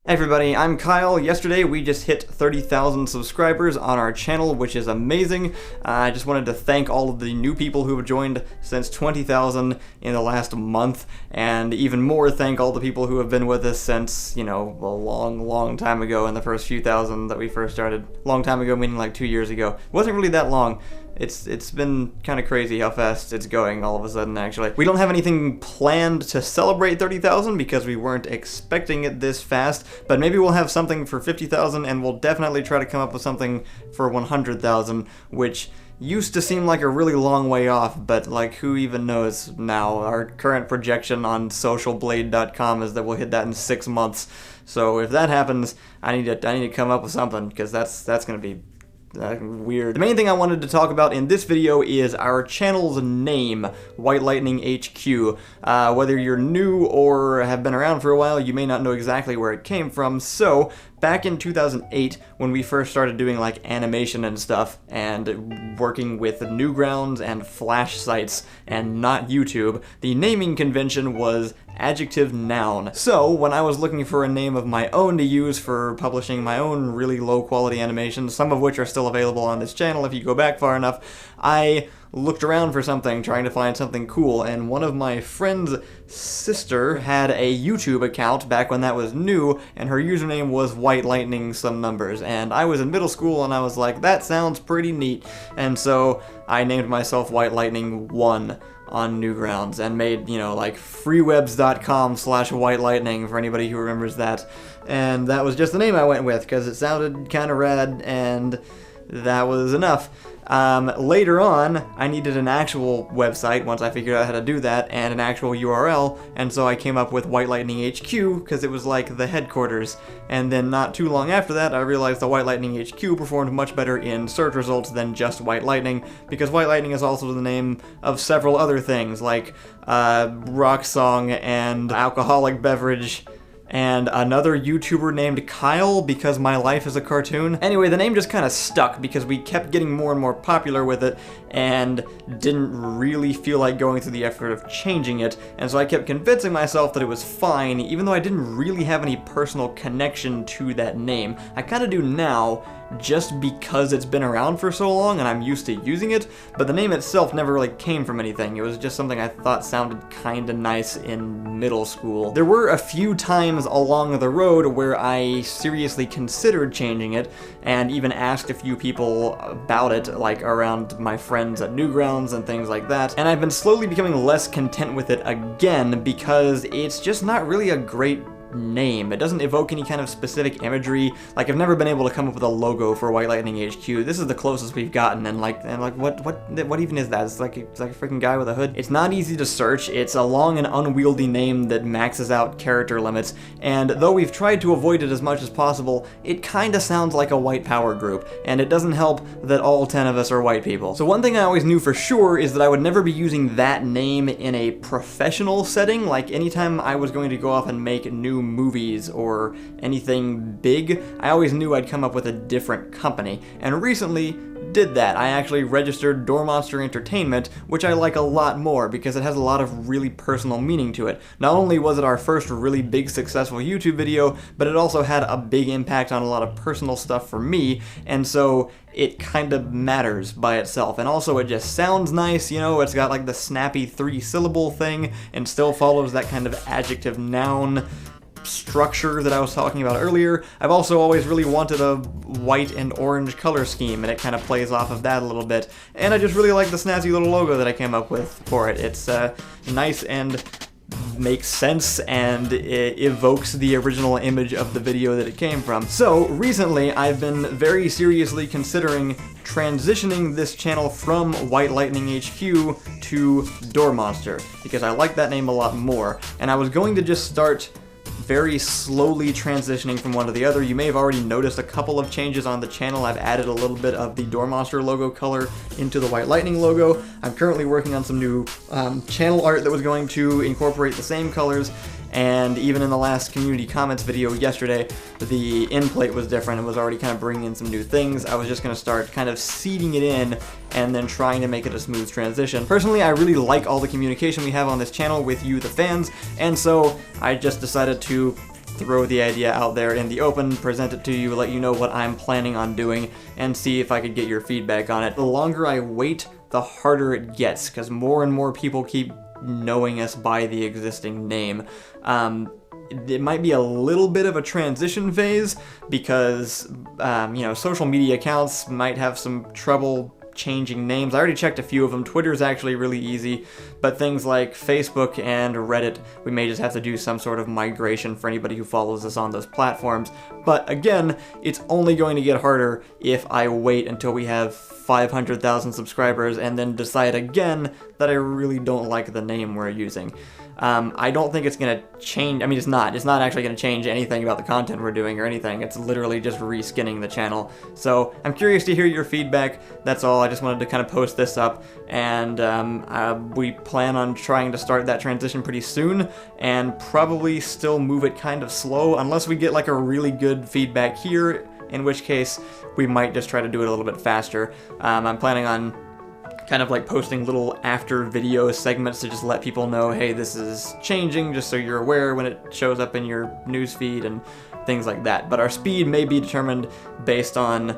Hey everybody, I'm Kyle. Yesterday we just hit 30,000 subscribers on our channel, which is amazing. I just wanted to thank all of the new people who have joined since 20,000 in the last month, and even more thank all the people who have been with us since, a long time ago in the first few thousand that we first started. Long time ago meaning like 2 years ago. It wasn't really that long. It's been kind of crazy how fast it's going all of a sudden, actually. We don't have anything planned to celebrate 30,000 because we weren't expecting it this fast, but maybe we'll have something for 50,000, and we'll definitely try to come up with something for 100,000, which used to seem like a really long way off, but like who even knows now. Our current projection on socialblade.com is that we'll hit that in 6 months. So if that happens, I need to come up with something, because that's gonna be weird. The main thing I wanted to talk about in this video is our channel's name, White Lightning HQ. Whether you're new or have been around for a while, you may not know exactly where it came from. So back in 2008, when we first started doing like animation and stuff, and working with Newgrounds and Flash sites and not YouTube, the naming convention was adjective noun. So when I was looking for a name of my own to use for publishing my own really low quality animations, some of which are still available on this channel if you go back far enough, I looked around for something, trying to find something cool, and one of my friend's sister had a YouTube account back when that was new, and her username was White Lightning some numbers, and I was in middle school and I was like, that sounds pretty neat, and so I named myself White Lightning 1 on Newgrounds and made, like freewebs.com/White Lightning for anybody who remembers that, and that was just the name I went with because it sounded kind of rad, and that was enough. Later on, I needed an actual website once I figured out how to do that, and an actual URL, and so I came up with White Lightning HQ because it was like the headquarters. And then not too long after that, I realized the White Lightning HQ performed much better in search results than just White Lightning, because White Lightning is also the name of several other things, like rock song and alcoholic beverage, and another YouTuber named Kyle because my life is a cartoon. Anyway, the name just kind of stuck because we kept getting more and more popular with it and didn't really feel like going through the effort of changing it, and so I kept convincing myself that it was fine, even though I didn't really have any personal connection to that name. I kind of do now, just because it's been around for so long and I'm used to using it, but the name itself never really came from anything. It was just something I thought sounded kinda nice in middle school. There were a few times along the road where I seriously considered changing it, and even asked a few people about it, like around my friends at Newgrounds and things like that, and I've been slowly becoming less content with it again because it's just not really a great name. It doesn't evoke any kind of specific imagery. Like, I've never been able to come up with a logo for White Lightning HQ. This is the closest we've gotten, and what even is that? It's like a freaking guy with a hood. It's not easy to search. It's a long and unwieldy name that maxes out character limits, and though we've tried to avoid it as much as possible, it kinda sounds like a white power group, and it doesn't help that all 10 of us are white people. So one thing I always knew for sure is that I would never be using that name in a professional setting. Like, anytime I was going to go off and make new movies or anything big, I always knew I'd come up with a different company, and recently did that. I actually registered Door Monster Entertainment, which I like a lot more because it has a lot of really personal meaning to it. Not only was it our first really big successful YouTube video, but it also had a big impact on a lot of personal stuff for me, and so it kind of matters by itself. And also it just sounds nice, it's got like the snappy 3-syllable thing and still follows that kind of adjective noun structure that I was talking about earlier. I've also always really wanted a white and orange color scheme, and it kind of plays off of that a little bit. And I just really like the snazzy little logo that I came up with for it. It's nice and makes sense, and it evokes the original image of the video that it came from. So recently I've been very seriously considering transitioning this channel from White Lightning HQ to Door Monster, because I like that name a lot more, and I was going to just start very slowly transitioning from one to the other. You may have already noticed a couple of changes on the channel. I've added a little bit of the Door Monster logo color into the White Lightning logo. I'm currently working on some new channel art that was going to incorporate the same colors, and even in the last community comments video yesterday, the end plate was different and was already kind of bringing in some new things. I was just going to start kind of seeding it in and then trying to make it a smooth transition. Personally, I really like all the communication we have on this channel with you, the fans, and so I just decided to just throw the idea out there in the open, present it to you, let you know what I'm planning on doing, and see if I could get your feedback on it. The longer I wait, the harder it gets, because more and more people keep knowing us by the existing name. It might be a little bit of a transition phase because, social media accounts might have some trouble changing names. I already checked a few of them. Twitter's actually really easy, but things like Facebook and Reddit, we may just have to do some sort of migration for anybody who follows us on those platforms. But again, it's only going to get harder if I wait until we have 500,000 subscribers and then decide again that I really don't like the name we're using. I don't think it's going to change. I mean, it's not actually going to change anything about the content we're doing or anything. It's literally just reskinning the channel. So I'm curious to hear your feedback. That's all. I just wanted to kind of post this up, and we plan on trying to start that transition pretty soon, and probably still move it kind of slow unless we get like a really good feedback here, in which case we might just try to do it a little bit faster. I'm planning on kind of like posting little after video segments to just let people know, hey, this is changing, just so you're aware when it shows up in your newsfeed and things like that. But our speed may be determined based on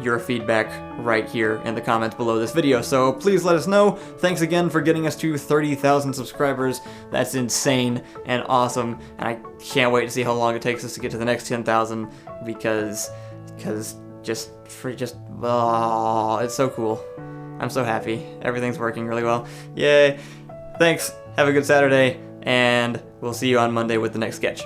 your feedback right here in the comments below this video. So please let us know. Thanks again for getting us to 30,000 subscribers. That's insane and awesome, and I can't wait to see how long it takes us to get to the next 10,000 because it's so cool. I'm so happy. Everything's working really well. Yay. Thanks. Have a good Saturday, and we'll see you on Monday with the next sketch.